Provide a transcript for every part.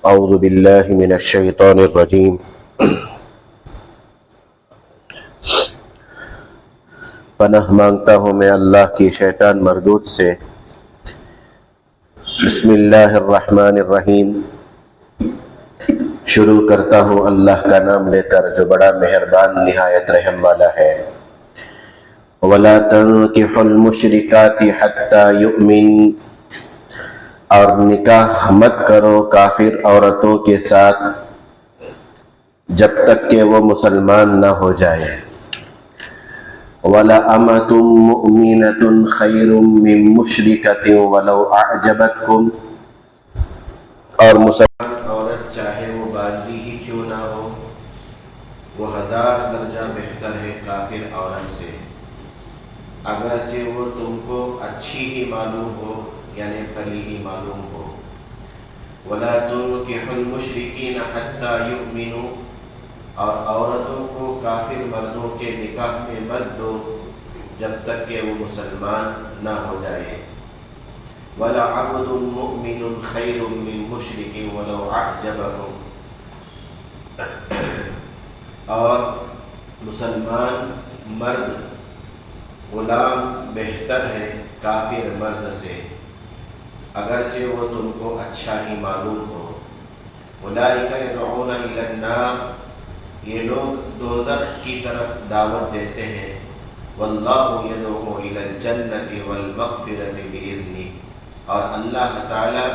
اعوذ باللہ من الشیطان الرجیم پناہ مانگتا ہوں میں اللہ کی شیطان مردود سے۔ بسم اللہ الرحمن الرحیم، شروع کرتا ہوں اللہ کا نام لے کر جو بڑا مہربان نہایت رحم والا ہے۔ وَلَا تَنكِحُوا الْمُشْرِكَاتِ حَتَّى يُؤْمِنْ، اور نکاح مت کرو کافر عورتوں کے ساتھ جب تک کہ وہ مسلمان نہ ہو جائے۔ وَلَأَمَةٌ مُؤْمِنَةٌ خَيْرٌ مِّن مُشْرِكَةٍ وَلَوْ أَعْجَبَتْكُمْ، اور مسلمان عورت چاہے وہ باندھی ہی کیوں نہ ہو، وہ 1000 درجہ بہتر ہے کافر عورت سے، اگرچہ وہ تم کو اچھی ہی معلوم ہو، یعنی بھلی ہی معلوم ہو۔ وَلَا تُنكِحُوا الْمُشْرِكِينَ حَتَّى يُؤْمِنُوا، اور عورتوں کو کافر مردوں کے نکاح میں مت دو جب تک کہ وہ مسلمان نہ ہو جائے۔ وَلَعَبْدٌ مُؤْمِنٌ خَيْرٌ مِّن مُشْرِكٍ وَلَوْ أَعْجَبَكُمْ، اور مسلمان مرد غلام بہتر ہے کافر مرد سے، اگرچہ وہ تم کو اچھا ہی معلوم ہو۔ اولئک یدعون الی النار، یہ لوگ دوزخ کی طرف دعوت دیتے ہیں۔ واللہ یدعو الی الجنۃ والمغفرۃ بإذنہ، اور اللہ تعالی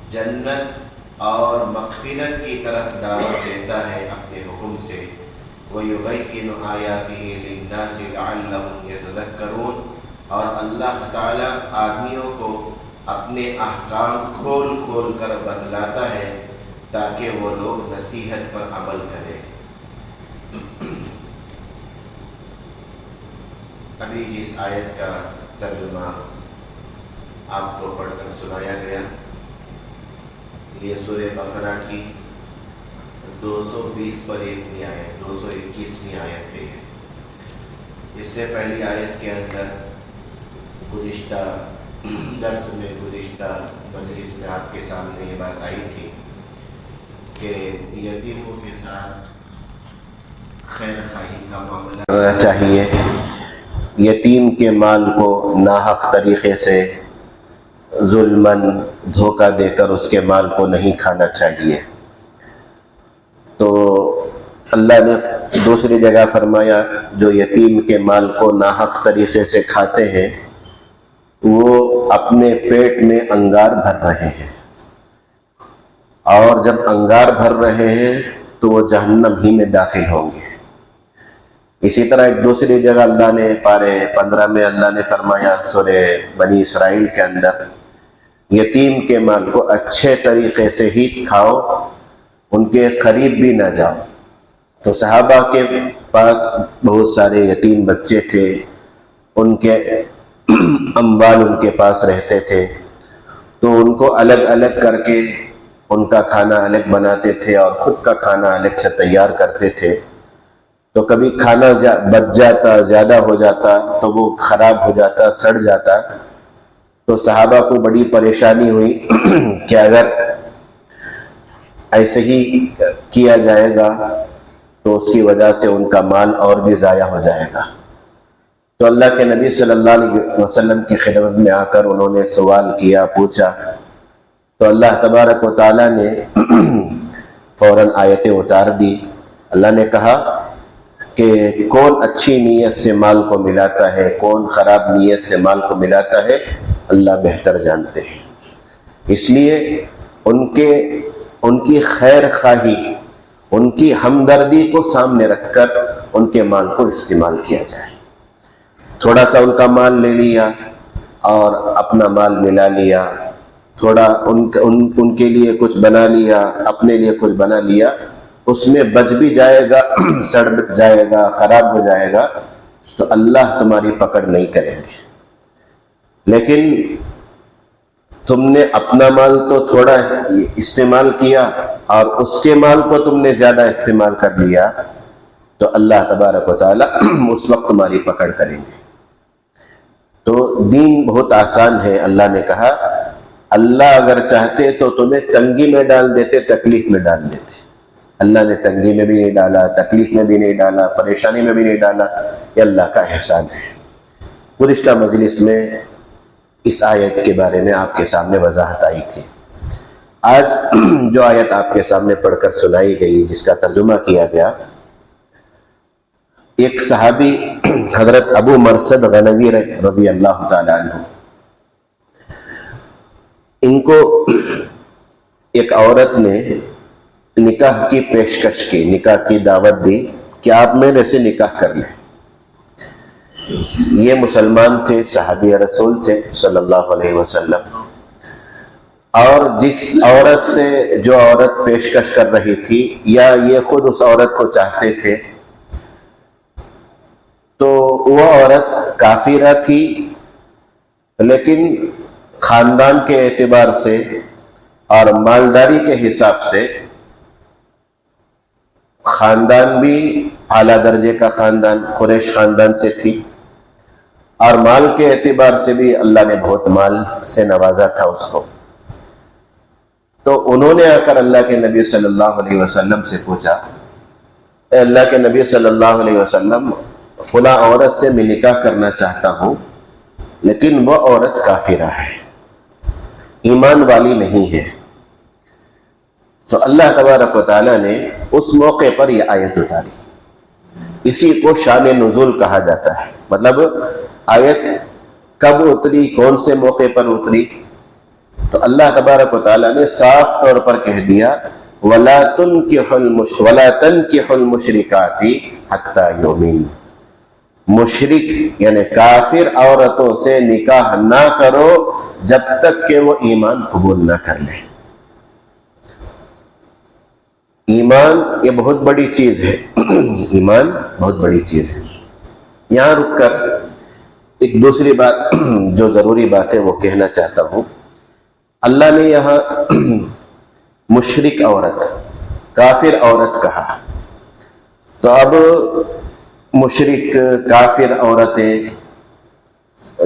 جنت اور مغفرت کی طرف دعوت دیتا ہے اپنے حکم سے۔ وَيُبَيِّنُ آیاتہ للناس لعلہم یتذکرون، اور اللہ تعالی آدمیوں کو اپنے احکام کھول کھول کر بتلاتا ہے تاکہ وہ لوگ نصیحت پر عمل کریں۔ ابھی جس آیت کا ترجمہ آپ کو پڑھ کر سنایا گیا، یہ سورہ بقرہ کی 220 پر 1ویں آیت 221ویں آیت ہے۔ اس سے پہلی آیت کے اندر گزشتہ درس میں، گزشتہ مجلس میں آپ کے سامنے یہ بات آئی تھی کہ یتیموں کے ساتھ خیر خواہی کا معاملہ کرنا چاہیے، یتیم کے مال کو ناحق طریقے سے ظلماً دھوکہ دے کر اس کے مال کو نہیں کھانا چاہیے۔ تو اللہ نے دوسری جگہ فرمایا جو یتیم کے مال کو ناحق طریقے سے کھاتے ہیں وہ اپنے پیٹ میں انگار بھر رہے ہیں، اور جب انگار بھر رہے ہیں تو وہ جہنم ہی میں داخل ہوں گے۔ اسی طرح ایک دوسری جگہ اللہ نے پارے 15 میں اللہ نے فرمایا سورہ بنی اسرائیل کے اندر، یتیم کے مال کو اچھے طریقے سے ہی کھاؤ، ان کے قریب بھی نہ جاؤ۔ تو صحابہ کے پاس بہت سارے یتیم بچے تھے، ان کے اموال ان کے پاس رہتے تھے، تو ان کو الگ الگ کر کے ان کا کھانا الگ بناتے تھے اور خود کا کھانا الگ سے تیار کرتے تھے۔ تو کبھی کھانا بچ جاتا، زیادہ ہو جاتا تو وہ خراب ہو جاتا، سڑ جاتا۔ تو صحابہ کو بڑی پریشانی ہوئی کہ اگر ایسے ہی کیا جائے گا تو اس کی وجہ سے ان کا مال اور بھی ضائع ہو جائے گا۔ تو اللہ کے نبی صلی اللہ علیہ وسلم کی خدمت میں آ کر انہوں نے سوال کیا، پوچھا، تو اللہ تبارک و تعالیٰ نے فوراً آیتیں اتار دی۔ اللہ نے کہا کہ کون اچھی نیت سے مال کو ملاتا ہے، کون خراب نیت سے مال کو ملاتا ہے، اللہ بہتر جانتے ہیں۔ اس لیے ان کی خیر خواہی، ان کی ہمدردی کو سامنے رکھ کر ان کے مال کو استعمال کیا جائے۔ تھوڑا سا ان کا مال لے لیا اور اپنا مال ملا لیا، تھوڑا ان کے لیے کچھ بنا لیا، اپنے لیے کچھ بنا لیا، اس میں بچ بھی جائے گا، سڑ جائے گا، خراب ہو جائے گا، تو اللہ تمہاری پکڑ نہیں کریں گے۔ لیکن تم نے اپنا مال تو تھوڑا استعمال کیا اور اس کے مال کو تم نے زیادہ استعمال کر لیا، تو اللہ تبارک و تعالیٰ اس وقت تمہاری پکڑ کریں گے۔ تو دین بہت آسان ہے۔ اللہ نے کہا اللہ اگر چاہتے تو تمہیں تنگی میں ڈال دیتے، تکلیف میں ڈال دیتے۔ اللہ نے تنگی میں بھی نہیں ڈالا، تکلیف میں بھی نہیں ڈالا، پریشانی میں بھی نہیں ڈالا۔ یہ اللہ کا احسان ہے۔ گزشتہ مجلس میں اس آیت کے بارے میں آپ کے سامنے وضاحت آئی تھی۔ آج جو آیت آپ کے سامنے پڑھ کر سنائی گئی، جس کا ترجمہ کیا گیا، ایک صحابی حضرت ابو مرثد غنوی رضی اللہ تعالی عنہ، ان کو ایک عورت نے نکاح کی پیشکش کی، نکاح کی دعوت دی کہ آپ میرے سے نکاح کر لیں۔ یہ مسلمان تھے، صحابی رسول تھے صلی اللہ علیہ وسلم، اور جس عورت سے جو عورت پیشکش کر رہی تھی، یا یہ خود اس عورت کو چاہتے تھے، تو وہ عورت کافرہ تھی، لیکن خاندان کے اعتبار سے اور مالداری کے حساب سے خاندان بھی اعلیٰ درجے کا خاندان، قریش خاندان سے تھی، اور مال کے اعتبار سے بھی اللہ نے بہت مال سے نوازا تھا اس کو۔ تو انہوں نے آ کر اللہ کے نبی صلی اللہ علیہ وسلم سے پوچھا، اے اللہ کے نبی صلی اللہ علیہ وسلم، فلاں عورت سے میں نکاح کرنا چاہتا ہوں، لیکن وہ عورت کافرہ ہے، ایمان والی نہیں ہے۔ تو اللہ تبارک و تعالیٰ نے اس موقع پر یہ آیت اتاری۔ اسی کو شان نزول کہا جاتا ہے۔ مطلب آیت کب اتری، کون سے موقع پر اتری؟ تو اللہ تبارک و تعالیٰ نے صاف طور پر کہہ دیا، وَلَا تَنْكِحُ الْمُشْرِكَاتِ حَتَّى يُؤْمِنْ، مشرک یعنی کافر عورتوں سے نکاح نہ کرو جب تک کہ وہ ایمان قبول نہ کر لیں۔ ایمان یہ بہت بڑی چیز ہے، ایمان بہت بڑی چیز ہے۔ یہاں رک کر ایک دوسری بات جو ضروری بات ہے وہ کہنا چاہتا ہوں۔ اللہ نے یہاں مشرک عورت، کافر عورت کہا، تو اب مشرک کافر عورتیں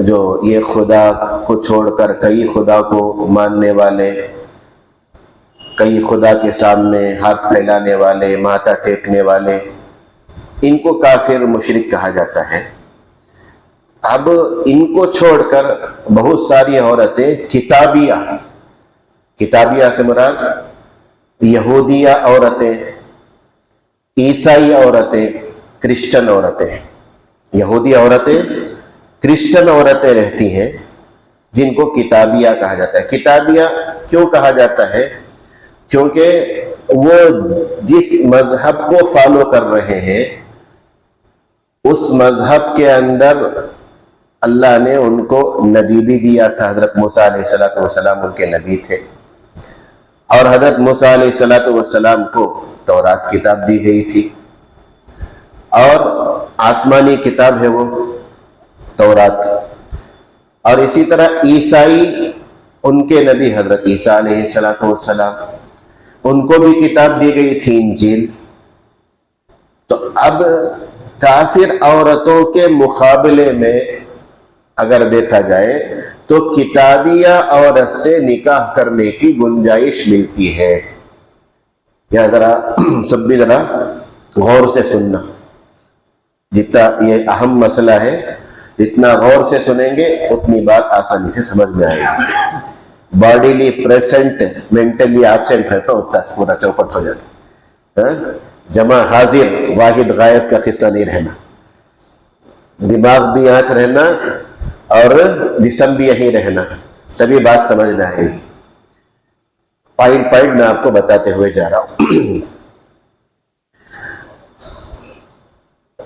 جو یہ خدا کو چھوڑ کر کئی خدا کو ماننے والے، کئی خدا کے سامنے ہاتھ پھیلانے والے، ماتھا ٹیکنے والے، ان کو کافر مشرک کہا جاتا ہے۔ اب ان کو چھوڑ کر بہت ساری عورتیں کتابیہ، کتابیہ سے مراد یہودیہ عورتیں، عیسائی عورتیں، کرسچن عورتیں، یہودی عورتیں، کرسچن عورتیں رہتی ہیں، جن کو کتابیہ کہا جاتا ہے۔ کتابیہ کیوں کہا جاتا ہے؟ کیونکہ وہ جس مذہب کو فالو کر رہے ہیں، اس مذہب کے اندر اللہ نے ان کو نبی بھی دیا تھا۔ حضرت موسیٰ علیہ السلام ان کے نبی تھے، اور حضرت موسیٰ علیہ السلام کو تورات کتاب دی گئی تھی، اور آسمانی کتاب ہے وہ تورات۔ اور اسی طرح عیسائی، ان کے نبی حضرت عیسیٰ علیہ السلام، ان کو بھی کتاب دی گئی تھی، انجیل۔ تو اب کافر عورتوں کے مقابلے میں اگر دیکھا جائے تو کتابیہ عورت سے نکاح کرنے کی گنجائش ملتی ہے۔ یا ذرا سب بھی ذرا غور سے سننا، جتنا یہ اہم مسئلہ ہے، جتنا غور سے سنیں گے اتنی بات آسانی سے سمجھ میں آئے گی۔ باڈیلی پریزنٹ، مینٹلی ایبسینٹ ہے تو اتنا پورا چوپٹ ہو جاتا ہے۔ جمع حاضر واحد غائب کا قصہ نہیں رہنا، دماغ بھی آنچ رہنا اور جسم بھی یہیں رہنا، تبھی بات سمجھ میں آئے گی۔ پوائنٹ میں آپ کو بتاتے ہوئے جا رہا ہوں۔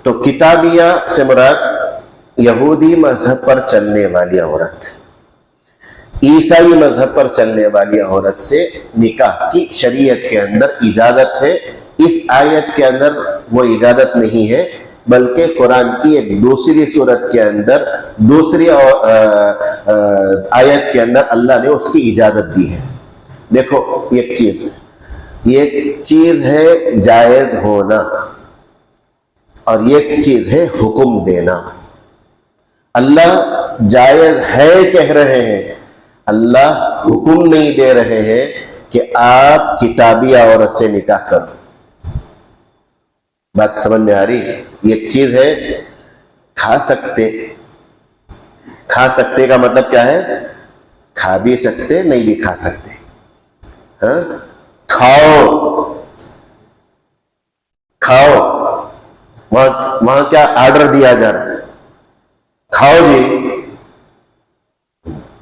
تو کتابیہ سے مراد یہودی مذہب پر چلنے والی عورت، عیسائی مذہب پر چلنے والی عورت سے نکاح کی شریعت کے اندر اجازت ہے۔ اس آیت کے اندر وہ اجازت نہیں ہے، بلکہ قرآن کی ایک دوسری صورت کے اندر، دوسری آیت کے اندر اللہ نے اس کی اجازت دی ہے۔ دیکھو ایک چیز ہے جائز ہونا، اور ایک چیز ہے حکم دینا۔ اللہ جائز ہے کہہ رہے ہیں، اللہ حکم نہیں دے رہے ہیں کہ آپ کتابی عورت سے نکاح کرو. بات سمجھ میں آ رہی؟ یہ چیز ہے کھا سکتے. کھا سکتے کا مطلب کیا ہے؟ کھا بھی سکتے, نہیں بھی کھا سکتے. ہاں کھاؤ کھاؤ, وہاں کیا آرڈر دیا جا رہا ہے؟ کھاؤ جی.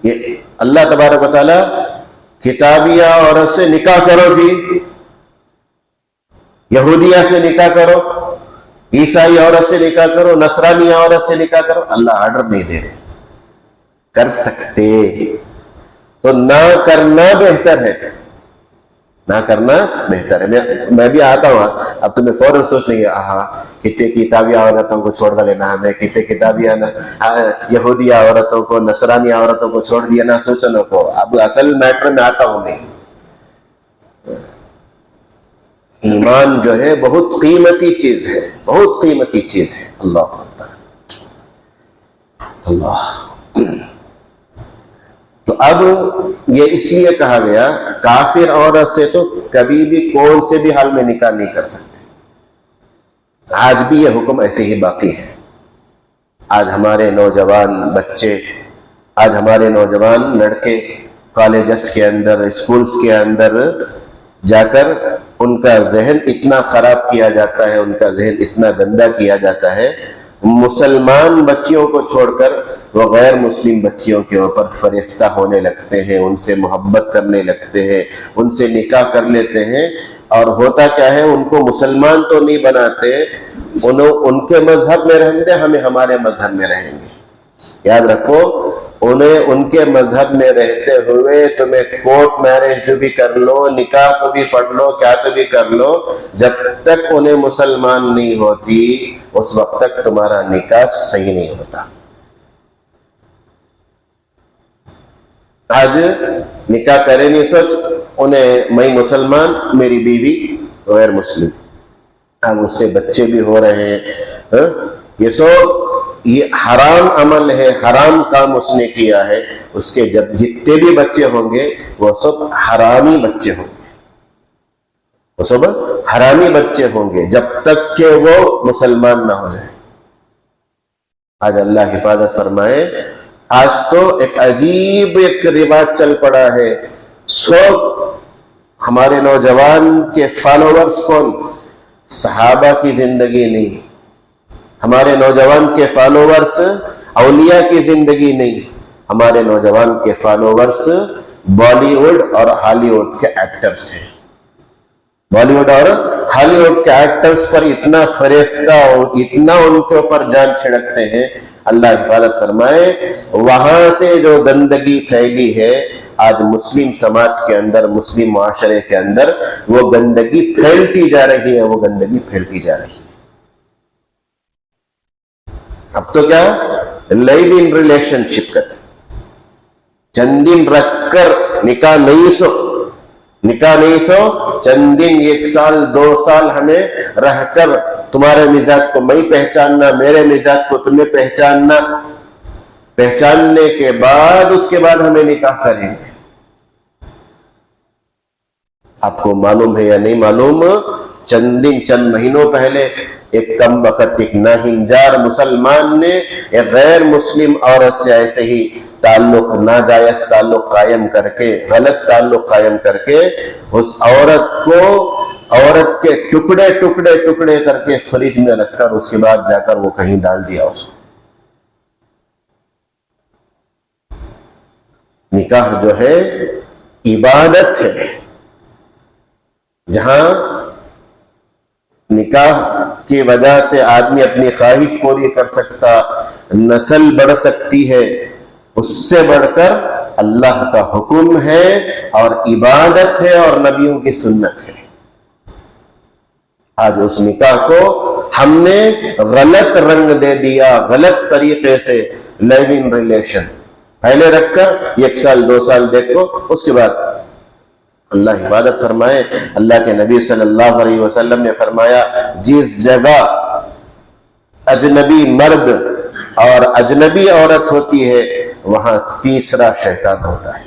یہ اللہ تبارک و تعالی کتابیہ عورت سے نکاح کرو جی, یہودیہ سے نکاح کرو, عیسائی عورت سے نکاح کرو, نصرانی عورت سے نکاح کرو, اللہ آرڈر نہیں دے رہے. کر سکتے تو نہ کرنا بہتر ہے. نہ کرنا بہتر ہے. میں بھی آتا ہوں, اب تمہیں فوراً سوچ لیں گے کتنے کتابی عورتوں کو چھوڑ دینا, ہمیں کتنے کتابی یہودی عورتوں کو, نصرانی عورتوں کو چھوڑ دیا نا, سوچنے کو. اب اصل میٹر میں آتا ہوں میں. ایمان جو ہے بہت قیمتی چیز ہے, بہت قیمتی چیز ہے. اللہ اکبر اللہ. تو اب یہ اس لیے کہا گیا کافر عورت سے تو کبھی بھی کون سے بھی حال میں نکاح نہیں کر سکتے. آج بھی یہ حکم ایسے ہی باقی ہے. آج ہمارے نوجوان بچے, آج ہمارے نوجوان لڑکے کالجز کے اندر, اسکولز کے اندر جا کر ان کا ذہن اتنا خراب کیا جاتا ہے, ان کا ذہن اتنا گندا کیا جاتا ہے, مسلمان بچیوں کو چھوڑ کر وہ غیر مسلم بچیوں کے اوپر فریفتہ ہونے لگتے ہیں, ان سے محبت کرنے لگتے ہیں, ان سے نکاح کر لیتے ہیں. اور ہوتا کیا ہے, ان کو مسلمان تو نہیں بناتے, ان کے مذہب میں رہیں گے, ہمیں ہمارے مذہب میں رہیں گے. یاد رکھو, انہیں ان کے مذہب میں رہتے ہوئے تمہیں کورٹ میرج جو بھی کر لو, نکاح تو بھی پڑھ لو, کیا تو بھی کر لو, جب تک انہیں مسلمان نہیں ہوتی اس وقت تک تمہارا نکاح صحیح نہیں ہوتا. آج نکاح کرے نہیں, سوچ انہیں میں مسلمان, میری بیوی غیر مسلم, اب اس سے بچے بھی ہو رہے ہیں. یہ حرام عمل ہے, حرام کام اس نے کیا ہے. اس کے جب جتنے بھی بچے ہوں گے وہ سب حرامی بچے ہوں گے, وہ سب حرامی بچے ہوں گے جب تک کہ وہ مسلمان نہ ہو جائے. آج اللہ حفاظت فرمائے. آج تو ایک عجیب ایک رواج چل پڑا ہے, سب ہمارے نوجوان کے فالوورز کون؟ صحابہ کی زندگی نہیں, ہمارے نوجوان کے فالوورز اولیاء کی زندگی نہیں, ہمارے نوجوان کے فالوورز بالی ووڈ اور ہالی ووڈ کے ایکٹرز ہیں. بالی ووڈ اور ہالی ووڈ کے ایکٹرز پر اتنا فریفتہ ہو, اتنا ان کے اوپر جان چھڑکتے ہیں. اللہ حفاظت فرمائے. وہاں سے جو گندگی پھیلی ہے آج مسلم سماج کے اندر, مسلم معاشرے کے اندر وہ گندگی پھیلتی جا رہی ہے, وہ گندگی پھیلتی جا رہی ہے. اب تو کیا لائیو ان ریلیشن شپ کا چند دن رکھ کر نکاح نہیں سو, چند دن, 1 سال 2 سال ہمیں رہ کر تمہارے مزاج کو میں پہچاننا, میرے مزاج کو تمہیں پہچاننا, پہچاننے کے بعد اس کے بعد ہمیں نکاح کریں گے. آپ کو معلوم ہے یا نہیں معلوم, چند مہینوں پہلے ایک کم وقت ایک ناہنجار مسلمان نے ایک غیر مسلم عورت سے ایسے ہی تعلق, ناجائز تعلق قائم کر کے, غلط تعلق قائم کر کے اس عورت کے ٹکڑے کر کے فریج میں رکھ کر اس کے بعد جا کر وہ کہیں ڈال دیا اس کو. نکاح جو ہے عبادت ہے, جہاں نکاح کی وجہ سے آدمی اپنی خواہش پوری کر سکتا, نسل بڑھ سکتی ہے, اس سے بڑھ کر اللہ کا حکم ہے اور عبادت ہے اور نبیوں کی سنت ہے. آج اس نکاح کو ہم نے غلط رنگ دے دیا, غلط طریقے سے لائیو ان ریلیشن پہلے رکھ کر 1 سال 2 سال دیکھو, اس کے بعد اللہ حفاظت فرمائے. اللہ کے نبی صلی اللہ علیہ وسلم نے فرمایا, جس جگہ اجنبی مرد اور اجنبی عورت ہوتی ہے وہاں تیسرا شیطان ہوتا ہے.